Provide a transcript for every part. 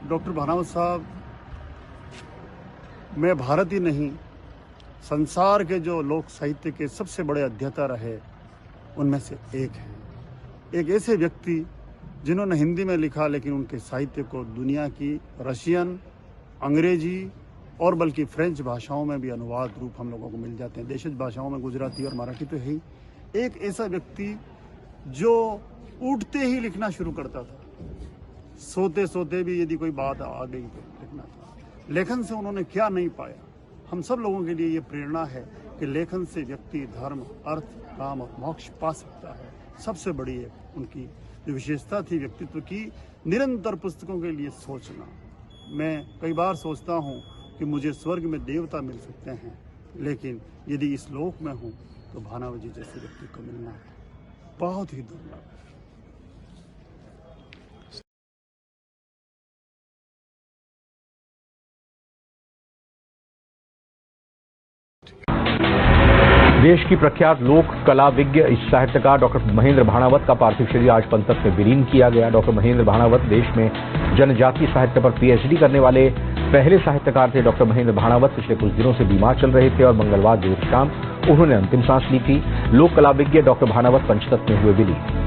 Doctor Bhanawat साहब, मैं भारत ही नहीं, संसार के जो लोक साहित्य के सबसे बड़े अध्येता रहे उनमें से एक हैं। एक ऐसे व्यक्ति जिन्होंने हिंदी में लिखा, लेकिन उनके साहित्य को दुनिया की रशियन, अंग्रेजी और बल्कि फ्रेंच भाषाओं में भी अनुवाद रूप हम लोगों को मिल जाते हैं। देशज भाषाओं में गुजराती और मराठी तो है ही। एक ऐसा व्यक्ति जो उठते ही लिखना शुरू करता था, सोते सोते भी यदि कोई बात आ गई तो लिखना था। लेखन से उन्होंने क्या नहीं पाया। हम सब लोगों के लिए ये प्रेरणा है कि लेखन से व्यक्ति धर्म, अर्थ, काम और मोक्ष पा सकता है। सबसे बड़ी है उनकी जो विशेषता थी व्यक्तित्व की, निरंतर पुस्तकों के लिए सोचना। मैं कई बार सोचता हूँ कि मुझे स्वर्ग में देवता मिल सकते हैं, लेकिन यदि इस लोक में हूँ तो भानावत जी जैसे व्यक्ति को मिलना बहुत ही दुर्लभ है। देश की प्रख्यात लोक कला विज्ञ साहित्यकार डॉक्टर महेंद्र भाणावत का पार्थिव शरीर आज पंचतत्व में विलीन किया गया। डॉक्टर महेंद्र भाणावत देश में जनजातीय साहित्य पर पीएचडी करने वाले पहले साहित्यकार थे। डॉक्टर महेंद्र भाणावत पिछले कुछ दिनों से बीमार चल रहे थे और मंगलवार देर शाम उन्होंने अंतिम सांस ली थी। लोक कला विज्ञ डॉक्टर भाणावत पंचतत्व में हुए विलीन।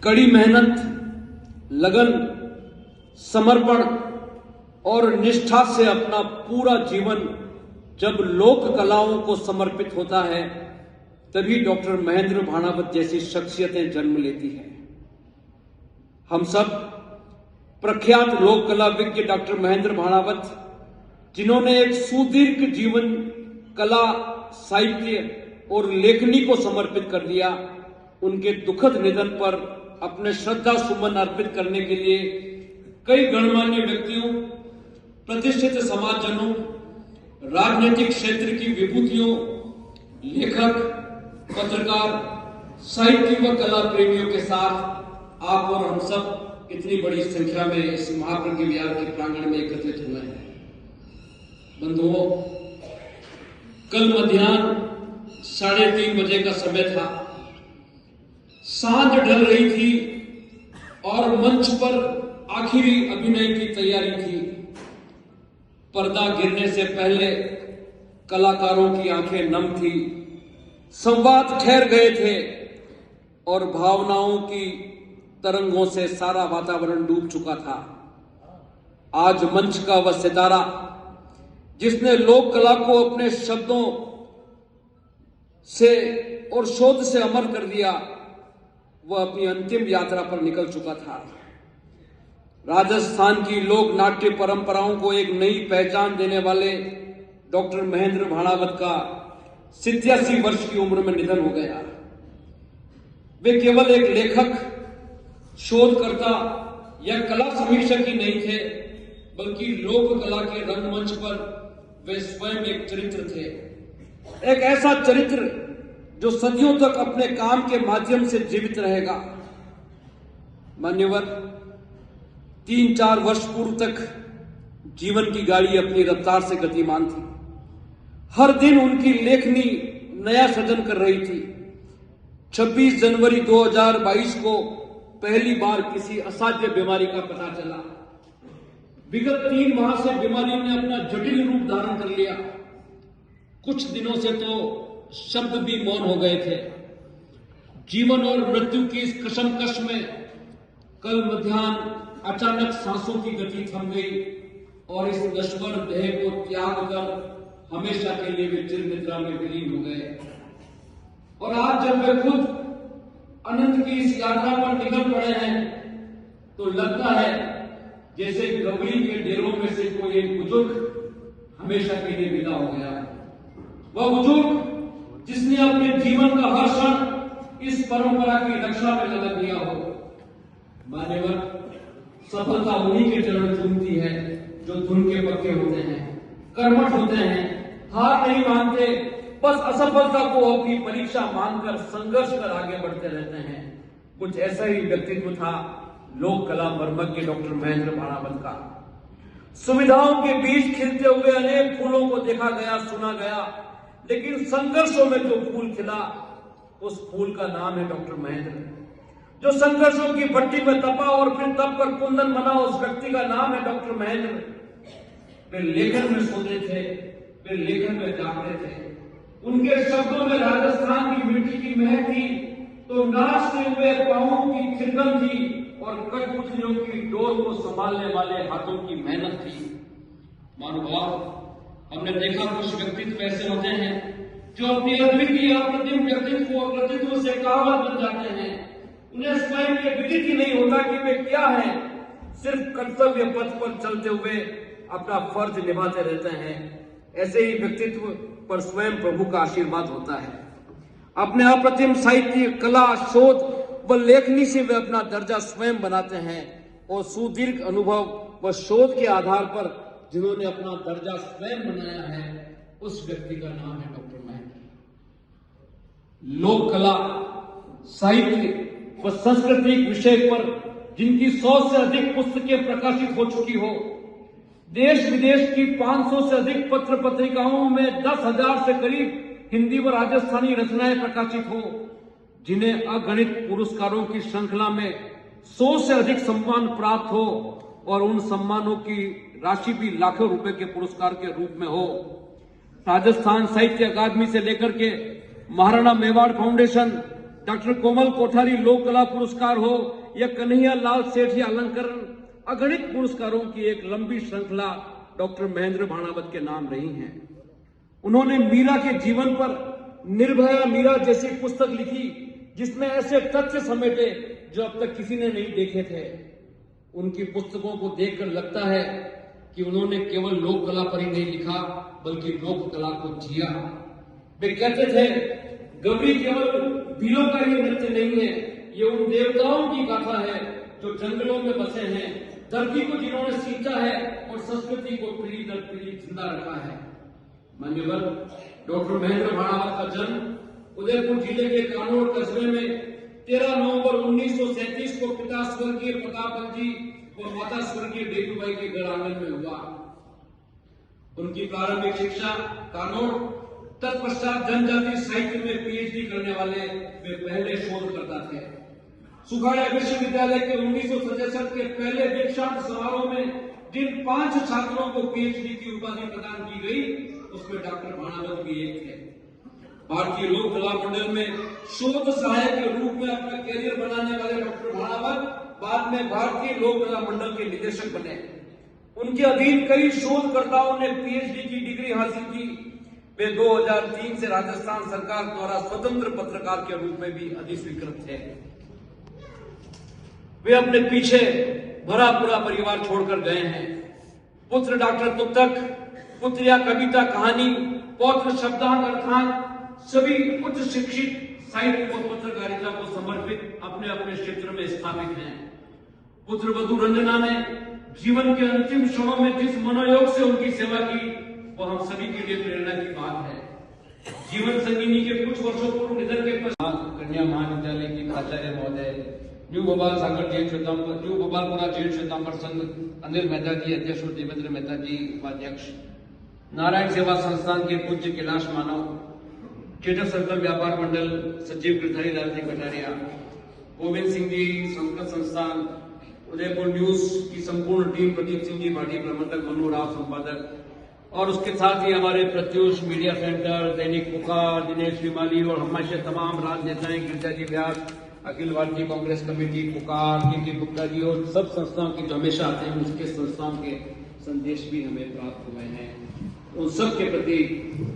कड़ी मेहनत, लगन, समर्पण और निष्ठा से अपना पूरा जीवन जब लोक कलाओं को समर्पित होता है, तभी डॉक्टर महेंद्र भाणावत जैसी शख्सियतें जन्म लेती हैं। हम सब प्रख्यात लोक कला विज्ञ डॉक्टर महेंद्र भाणावत, जिन्होंने एक सुदीर्घ जीवन कला, साहित्य और लेखनी को समर्पित कर दिया, उनके दुखद निधन पर अपने श्रद्धा सुमन अर्पित करने के लिए कई गणमान्य व्यक्तियों, प्रतिष्ठित समाजजनों, राजनीतिक क्षेत्र की विभूतियों, लेखक, पत्रकार, साहित्य व कला प्रेमियों के साथ आप और हम सब इतनी बड़ी संख्या में इस महाप्रज्ञ विहार के प्रांगण में एकत्रित हुए हैं। बंधुओं, कल मध्याह्न 3:30 बजे का समय था। सांझ ढल रही थी और मंच पर आखिरी अभिनय की तैयारी थी। पर्दा गिरने से पहले कलाकारों की आंखें नम थी, संवाद ठहर गए थे और भावनाओं की तरंगों से सारा वातावरण डूब चुका था। आज मंच का वह सितारा जिसने लोक कला को अपने शब्दों से और शोध से अमर कर दिया, वह अपनी अंतिम यात्रा पर निकल चुका था। राजस्थान की लोक नाट्य परंपराओं को एक नई पहचान देने वाले डॉक्टर महेंद्र भाणावत का 87 वर्ष की उम्र में निधन हो गया। वे केवल एक लेखक, शोधकर्ता या कला समीक्षक ही नहीं थे, बल्कि लोक कला के रंगमंच पर वे स्वयं एक चरित्र थे। एक ऐसा चरित्र जो सदियों तक अपने काम के माध्यम से जीवित रहेगा। मान्यवर, 3-4 वर्ष पूर्व तक जीवन की गाड़ी अपनी रफ्तार से गतिमान थी। हर दिन उनकी लेखनी नया सृजन कर रही थी। 26 जनवरी 2022 को पहली बार किसी असाध्य बीमारी का पता चला। विगत 3 माह से बीमारी ने अपना जटिल रूप धारण कर लिया। कुछ दिनों से तो शब्द भी मौन हो गए थे। जीवन और मृत्यु की इस कशमकश में कल मध्याह्न अचानक सांसों की गति थम गई और इस नश्वर देह को त्याग कर हमेशा के लिए वे चिर निद्रा में विलीन हो गए। और आज जब वे खुद अनंत की इस यात्रा पर निकल पड़े हैं तो लगता है जैसे गबरी के डेरों में से कोई एक बुजुर्ग हमेशा के लिए विदा हो गया। वह बुजुर्ग जिसने अपने जीवन का हर क्षण इस परंपरा की रक्षा में लगा दिया हो। मान्यवर, सफलता उन्हीं के चरण चूमती है जो धुन के पक्के होते हैं, कर्मठ होते हैं, हार नहीं मानते, बस असफलता को अपनी परीक्षा मानकर संघर्ष कर आगे बढ़ते रहते हैं। कुछ ऐसा ही व्यक्तित्व था लोक कला मर्मज्ञ डॉक्टर महेंद्र भाणावत का। सुविधाओं के बीच खिलते हुए अनेक फूलों को देखा गया, सुना गया, लेकिन संघर्षों में जो फूल खिला उस फूल का नाम है डॉक्टर महेंद्र। जो संघर्षों की भट्टी में तपा और फिर तप कर कुंदन बना, उस व्यक्ति का नाम है डॉक्टर महेंद्र। वे लेखन में सोते थे, वे लेखन में जागते थे। उनके शब्दों में राजस्थान की मिट्टी की महक थी तो नाचते हुए पांवों की थिरकन थी और कठपुतलियों की डोर को संभालने वाले हाथों की मेहनत थी। महानुभाव, हमने देखा कुछ व्यक्तित्व ऐसे होते हैं जो अपनी अद्वितीय अप्रतिम व्यक्तित्व और कृतित्व से कहावत बन जाते हैं। उन्हें स्वयं ये विदित ही नहीं होता कि वे क्या हैं, सिर्फ कर्तव्य पथ पर चलते हुए अपना फर्ज निभाते रहते हैं। ऐसे ही व्यक्तित्व पर स्वयं प्रभु का आशीर्वाद होता है। अपने अप्रतिम साहित्य, कला, शोध व लेखनी से वे अपना दर्जा स्वयं बनाते हैं और सुदीर्घ अनुभव व शोध के आधार पर जिन्होंने अपना दर्जा स्वयं बनाया है उस व्यक्ति का नाम है डॉक्टर महेंद्र। लोक कला, साहित्य व सांस्कृतिक विषय पर जिनकी 100 से अधिक पुस्तकें प्रकाशित हो चुकी हो, देश विदेश की 500 से अधिक पत्र पत्रिकाओं में 10,000 से करीब हिंदी व राजस्थानी रचनाएं प्रकाशित हो, जिन्हें अगणित पुरस्कारों की श्रृंखला में 100 से अधिक सम्मान प्राप्त हो और उन सम्मानों की राशि भी लाखों रुपए के पुरस्कार के रूप में हो। राजस्थान साहित्य अकादमी से लेकर के महाराणा मेवाड़ फाउंडेशन, डॉक्टर कोमल कोठारी लोक कला पुरस्कार हो या कन्हैया लाल सेठिया अलंकरण, अगणित पुरस्कारों की एक लंबी श्रृंखला डॉक्टर महेंद्र भाणावत के नाम रही है। उन्होंने मीरा के जीवन पर निर्भया मीरा जैसी पुस्तक लिखी जिसमें ऐसे तथ्य समेटे जो अब तक किसी ने नहीं देखे थे। उनकी पुस्तकों को देखकर लगता है कि उन्होंने केवल लोक कला पर ही नहीं लिखा बल्कि लोक कला को जिया। वे कहते थे, गबरी केवल वीरों का ही नृत्य नहीं है, ये उन देवताओं की गाथा है जो जंगलों में बसे हैं, धरती को जिन्होंने सींचा है और संस्कृति को पीढ़ी दर पीढ़ी जिंदा रखा है। मान्यवर, डॉक्टर महेंद्र भाणावत का जन्म उदयपुर जिले के कानोड़ कस्बे में 13 नवंबर 1937 को पिता स्वर्गीय प्रतापचंद जी व माता स्वर्गीय डेटूबाई के घर आंगन में हुआ। उनकी प्रारंभिक शिक्षा कानोड़, तत्पश्चात जनजाति साहित्य में पीएचडी करने वाले वे पहले शोधकर्ता थे। सुखाड़ा विश्वविद्यालय के 1967 के पहले दीक्षांत समारोह में जिन 5 छात्रों को पीएचडी की उपाधि प्रदान की गई उसमें डॉक्टर भाणावत भी एक थे। भारतीय लोक कला मंडल में शोध सहायक के रूप में अपना कैरियर बनाने वाले डॉक्टर भाणावत बाद में भारतीय लोक कला मंडल के निदेशक बने। उनके अधीन कई शोधकर्ताओं ने पीएचडी की डिग्री हासिल की। वे 2003 से राजस्थान सरकार द्वारा स्वतंत्र पत्रकार के रूप में भी अधिस्वीकृत थे। वे अपने पीछे भरा पूरा परिवार छोड़कर गए हैं। पुत्र डॉक्टर तुगतक, पुत्रिया कविता कहानी, पौत्र शब्दांत अर्थात सभी उच्च शिक्षित साहित्य व पत्रकारिता को समर्पित अपने अपने क्षेत्र में स्थापित हैं। पुत्र वधु रंजना ने जीवन के अंतिम क्षणों में जिस मनोयोग से उनकी सेवा की वो हम सभी के लिए प्रेरणा की बात है। जीवन संगिनी के कुछ वर्षों पूर्व निधन के पश्चात कन्या महाविद्यालय की प्राचार्य महोदय, न्यू भोपाल सागर जैन श्वेतांबर, न्यू भोपालपुरा जैन श्वेतांबर संघ अनिल मेहता जी अध्यक्ष और देवेंद्र मेहता जी उपाध्यक्ष, नारायण सेवा संस्थान के पूज्य कैलाश मानव, चेतक सर्कल व्यापार मंडल सचिव गिरधारी लाल जी कटारिया, गोविंद सिंह जी संस्कृत संस्थान, उदयपुर न्यूज की संपूर्ण टीम, प्रदीप सिंह जी भाटी प्रबंधक, मनु राव संपादक, और उसके साथ ही हमारे प्रत्युष मीडिया सेंटर, दैनिक पुकार, दिनेश श्रीमाली और हमारे तमाम राजनेताएं, गिरजा जी व्यास, अखिल भारतीय कांग्रेस कमेटी पुकार, के गुप्ता जी और सब संस्थाओं के जो हमेशा आते हैं, उसके संस्थाओं के संदेश भी हमें प्राप्त हुए हैं। उन सब के प्रति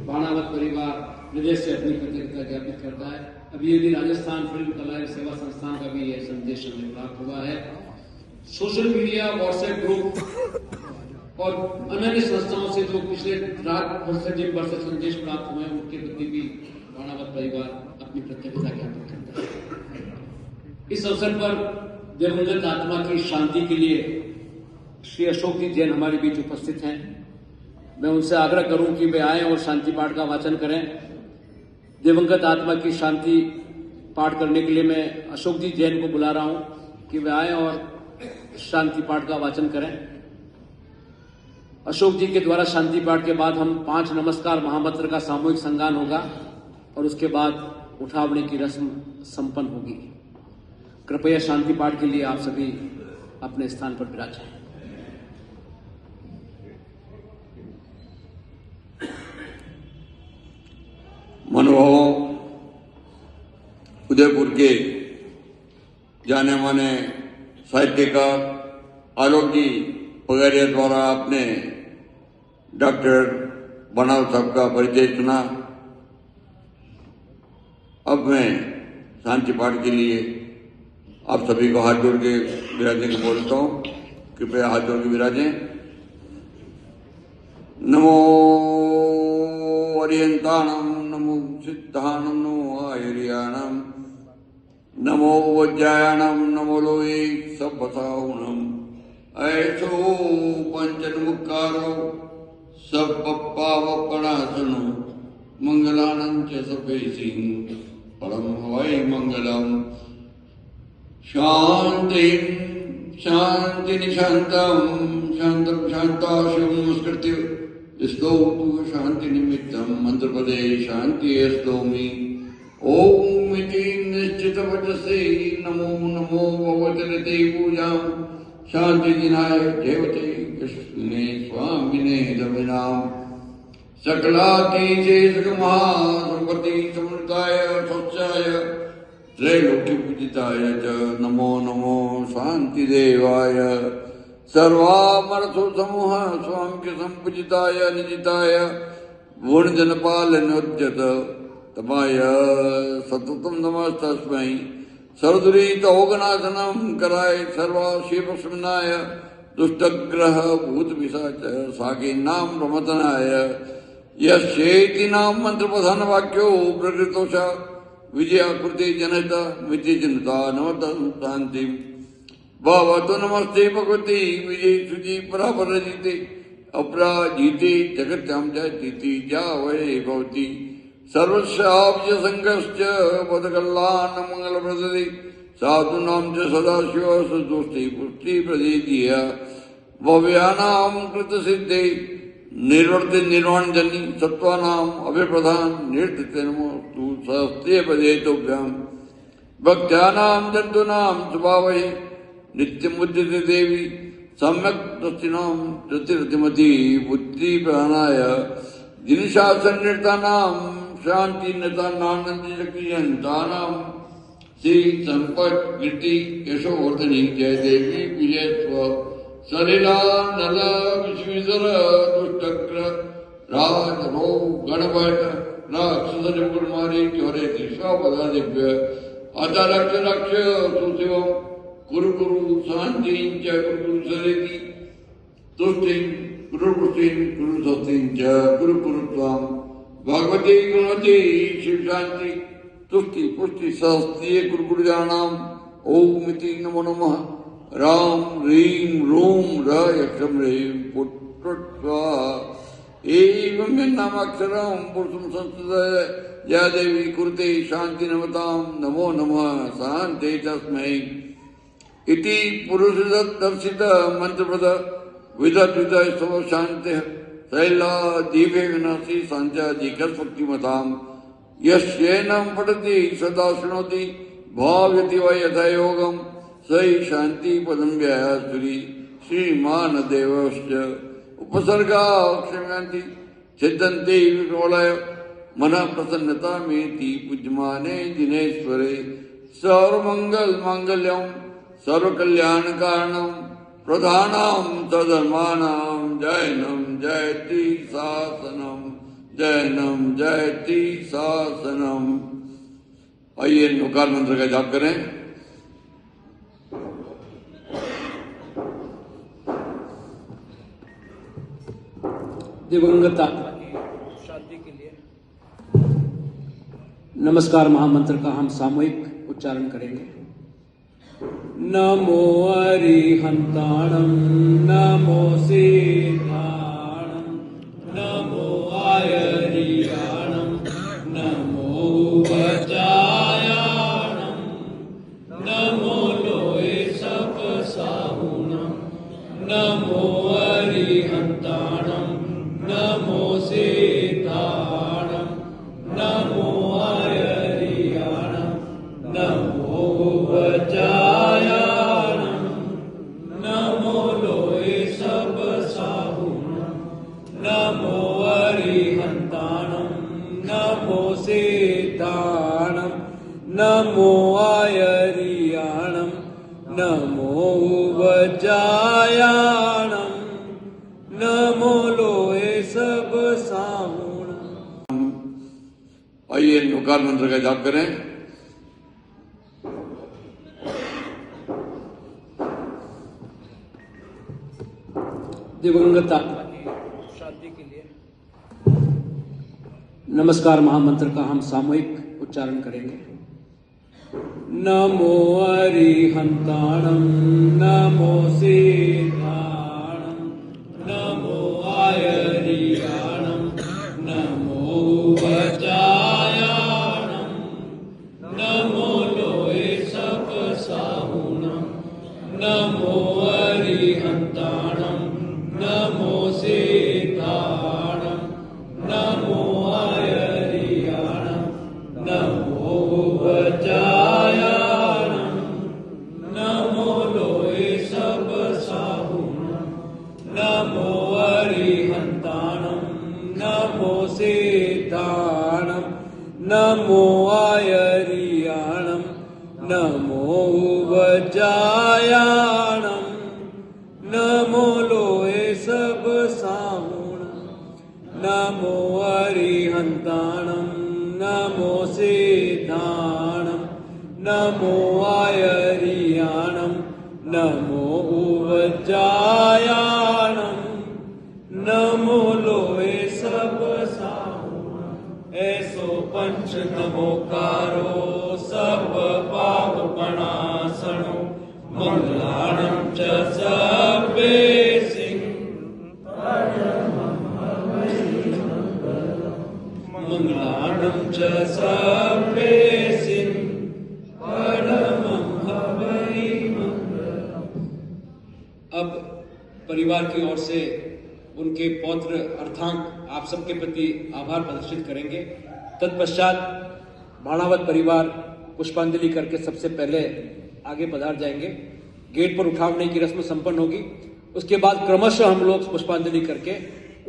बाणावत परिवार हृदय से अपनी कृतज्ञता ज्ञापित करता है। अभी यदि राजस्थान फिल्म कला एवं सेवा संस्थान का भी यह संदेश हमें प्राप्त हुआ है। सोशल मीडिया, व्हाट्सएप ग्रुप और अन्य संस्थाओं से जो पिछले रात भर से जिन वर्ष संदेश प्राप्त हुए हैं, उनके प्रति भी बाणावत परिवार अपनी कृतज्ञता ज्ञापित करता है। इस अवसर पर दिवंगत आत्मा की शांति के लिए श्री अशोक जी जैन हमारे बीच उपस्थित हैं। मैं उनसे आग्रह करूं कि वे आएं और शांति पाठ का वाचन करें। दिवंगत आत्मा की शांति पाठ करने के लिए मैं अशोक जी जैन को बुला रहा हूं कि वे आएं और शांति पाठ का वाचन करें। अशोक जी के द्वारा शांति पाठ के बाद हम 5 नमस्कार महामंत्र का सामूहिक संगान होगा और उसके बाद उठावने की रस्म संपन्न होगी। कृपया शांति पाठ के लिए आप सभी अपने स्थान पर विराजें। मनोभावों, उदयपुर के जाने माने साहित्यकार आलोक जी पगारिया द्वारा आपने डॉक्टर बनाव साहब का परिचय सुना। अब मैं शांति पाठ के लिए आप सभी को हाथ जोड़ के विराजने को बोलता हूँ। कृपया हाथ जोड़ के विराजें। नमो अरियंताणम, नमो सिद्धाणम, नमो आयुर्याणम, नमो वज्रायणम, नमो लोये सभ्यताऊणम, ऐसो पंचनमुखारो सब पावपणासनो, मंगलानं च सपेसिं परम हवै मंगलम। शांति शांति निशांतम शांतम शांताशुम नमस्कृत्य स्तोतु शांति निमित्तम मंत्रपदे शांति स्तोमी। ओम इति निश्चित वचसे नमो नमो भगवते पूजां शांति दिनाय देवते कृष्णे स्वामिने दमिनाम। सकलातीते सकमहा संपत्ति समृताय स्वच्छाय त्रैलोक्य पूजिताय च नमो नमो शांति देवाय। सर्वामर्थो समूह स्वामी संपूजिताय निजिताय गुणजनपालनोद्यत तमाय सततम नमस्तस्मै। सर्वदुरितौगनाशनं कराय सर्वाशीपस्मनाय दुष्टग्रह भूतपिशाच साकेनां प्रमथनाय। यस्येति नाम मंत्रप्रधान वाक्यो प्रकृतोषा विजयाकृति जनता मिति जनता नमतं शांति। भवतु नमस्ते भगवती विजय सुजी परापरजिते अपराजिते जगत्यां जयति जा वै भवति। सर्वस्याब्ज संघश्च पदकल्याण मंगलप्रदे साधूनां च सदाशिव सुतुष्टि पुष्टि प्रदेदीय। भव्यानां कृतसिद्धे निर्वर्ति निर्वाणजनी सत्त्वानाम् अभिप्रधान निर्दिते नमोस्तु सहस्ते पदेतोभ्यां। भक्त्यानां जन्तूनां स्वभावै नित्यमुद्यते देवी सम्यक दक्षिणां ज्योतिरतिमती बुद्धि प्रधानाय। जिनशासननिरतानां शांति नतानानंदशक्तियन्तानां श्री संपत् कीर्ति यशोवर्धनी जय देवी विजयत्व। सलिला नल विश्वेश्वर दुष्टग्र राज रोग गणभट राक्षस निपुणमारी चौरे दिशापदादिभ्य अतः रक्ष रक्ष सुशिवम्। गुरु गुरु शांति च गुरु गुरु सरेति तुष्टिं गुरु पुष्टिं गुरु स्वस्तिं च गुरु गुरुत्वं। भगवती गुणवती शिव शांति तुष्टि पुष्टि सहस्त्रीय गुरु गुरुजानाम। ओम इति नमो नमः। राम ह्रीं रूम र यक्षम ह्रीं पुट एवं नामाक्षरम पुरुषम संस्कृत या देवी कुरुते शांति नमताम नमो नमः शांति तस्मै इति पुरुष दर्शित मंत्रपद विदत विदय स्व शांति शैला दीपे विनाशी संचा जिकस भक्तिमताम यस्येनं पठति सदा शृणोति भाव्यति वा यथा योगम सही शांति पदम व्यायासुरी श्रीमान देवश्च उपसर्गा क्षम्यन्ति छिद्यन्ते विप्रलय मन प्रसन्नता मेति पूज्यमाने दिनेश्वरे सर्वमंगल मांगल्यम सर्वकल्याण कारणम प्रधानम तधर्माणाम जैनम जयति शासनम जैनम जयति शासनम। आइए नुकार मंत्र का जाप करें। दिवंगत शांति के लिए नमस्कार महामंत्र का हम सामूहिक उच्चारण करेंगे। नमो अरिहंताणं नमो सिद्धाणं नमो आयरियाणं नमो वज्रायाणं नमो लोए सपसाहुणं नमो अरिहंताणं नमो सिद्धाणं नमो आयरियाणं नमो वज्रायाणं नमो लोए सपसाहुणं नमो अरिहंताणं नमो सिद्धाणं नमो आयरियाणं नमो वज्रायाणं नमो लोए सब साहुणं। आइए नुकार मंत्र का जाप करें। दिवंगत शांति के लिए नमस्कार महामंत्र का हम सामूहिक उच्चारण करेंगे। नमो अरिहंताणं नमो सिद्धाणं नमो आयरियाणं नमो वज्रायाणं नमो लोए सपसाहुणं नमो अरिहंताणं नमो सिद्धाणं नमो आयरियाणं नमो वज्रायाणं नमो लोए सपसाहुणं नमो अरिहंताणं नमो सिद्धाणं नमो आयरियाणं नमो वज्रायाणं नमो लोए सब साहुणं नमो अरिहंताणं नमो सिद्धाणं नमो आयरियाणं नमो वज्रायाणं नमो लोए सब साहुणं। ऐसो पंच नमोकारो सब पाप प्रणासनो मंगलाणं च सर्वेसिं मंगलाणं च सर्वेसिं परमं हवै मंगलम्। अब परिवार की ओर से उनके पौत्र अर्थांक आप सबके प्रति आभार प्रदर्शित करेंगे। तत्पश्चात भाणावत परिवार पुष्पांजलि करके सबसे पहले आगे पधार जाएंगे। गेट पर उठावने की रस्म संपन्न होगी। उसके बाद क्रमशः हम लोग पुष्पांजलि करके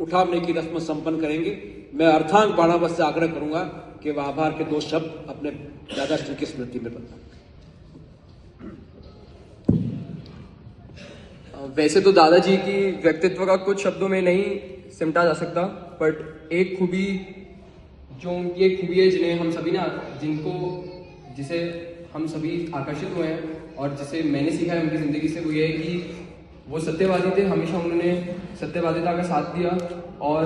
उठावने की रस्म संपन्न करेंगे। मैं अर्थांक भाणावत से आग्रह करूंगा कि वह आभार के 2 शब्द अपने दादाश्री की स्मृति में बताएं। वैसे तो दादाजी की व्यक्तित्व का कुछ शब्दों में नहीं सिमटा जा सकता, बट एक खूबी जो उनकी एक खूबी है जिसे हम सभी आकर्षित हुए हैं और जिसे मैंने सीखा है उनकी ज़िंदगी से, वो ये है कि वो सत्यवादी थे। हमेशा उन्होंने सत्यवादिता का साथ दिया और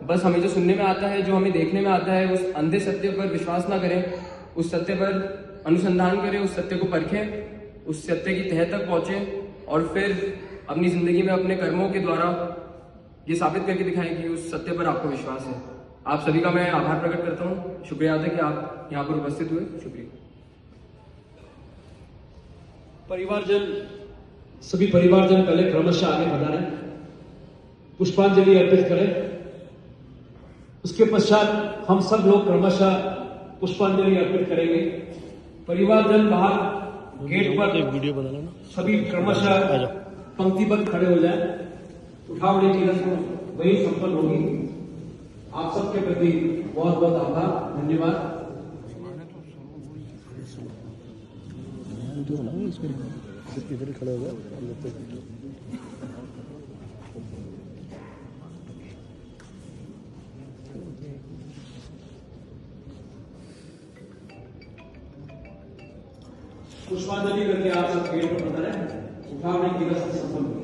बस हमें जो सुनने में आता है, जो हमें देखने में आता है, उस अंधे सत्य पर विश्वास ना करें, उस सत्य पर अनुसंधान करें, उस सत्य को परखें, उस सत्य की तह तक पहुँचें और फिर अपनी ज़िंदगी में अपने कर्मों के द्वारा ये साबित करके दिखाएं कि उस सत्य पर आपको विश्वास है। आप सभी का मैं आभार प्रकट करता हूँ। शुक्रिया अदा कि आप यहाँ पर उपस्थित हुए। शुक्रिया। परिवारजन, सभी परिवारजन पहले क्रमशः आगे बढ़ाएं, पुष्पांजलि अर्पित करें। उसके पश्चात हम सब लोग क्रमशः पुष्पांजलि अर्पित करेंगे। परिवारजन बाहर गेट पर सभी क्रमशः पंक्तिबद्ध खड़े हो जाएं। उठावड़ी की रस्म वही संपन्न होगी। आप सबके प्रति बहुत बहुत आभार, धन्यवाद। इधर खड़े हो गए। पुष्पांजलि करके आप सब गेट पर बना रहे हैं। उठावड़ी की रस्म संपन्न होगी।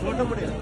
छोटा पड़ेगा।